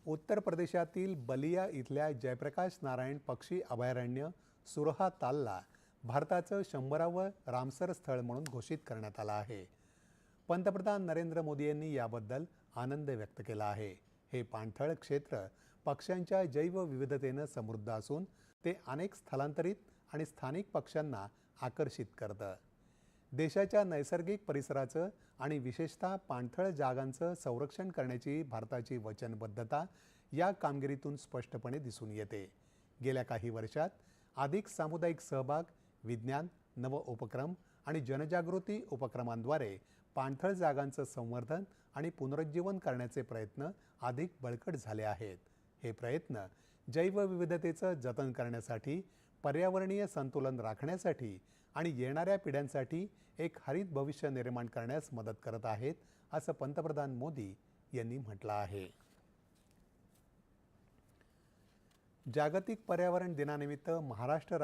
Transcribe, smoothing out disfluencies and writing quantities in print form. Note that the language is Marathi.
उत्तर प्रदेशातील बलिया इथल्या जयप्रकाश नारायण पक्षी अभयारण्य सुरहा तालला भारताचं 100वे रामसर स्थळ म्हणून घोषित करण्यात आलं आहे। पंतप्रधान नरेंद्र मोदी यांनी याबद्दल आनंद व्यक्त केला आहे। हे पाणथळ क्षेत्र पक्ष्यांच्या जैवविविधतेने समृद्ध असून ते अनेक स्थलांतरित आणि स्थानिक पक्ष्यांना आकर्षित करतं। देशाच्या नैसर्गिक परिसराचं आणि विशेषतः पाणथळ जागांचं संरक्षण करण्याची भारताची वचनबद्धता या कामगिरीतून स्पष्टपणे दिसून येते। गेल्या काही वर्षात अधिक सामुदायिक सहभाग, विज्ञान, नव उपक्रम आणि जनजागृती उपक्रमांद्वारे पाणथळ जागांचं संवर्धन आणि पुनरुज्जीवन करण्याचे प्रयत्न अधिक बळकट झाले आहेत। हे प्रयत्न जैवविविधतेचं जतन करण्यासाठी, पर्यावरणीय संतुलन राखण्यासाठी आणि येणाऱ्या पिढ्यांसाठी एक हरित भविष्य निर्माण करण्यास मदत करत आहेत, असं पंतप्रधान मोदी यांनी म्हटलं आहे। जागतिक पर्यावरण दिनानिमित्त महाराष्ट्र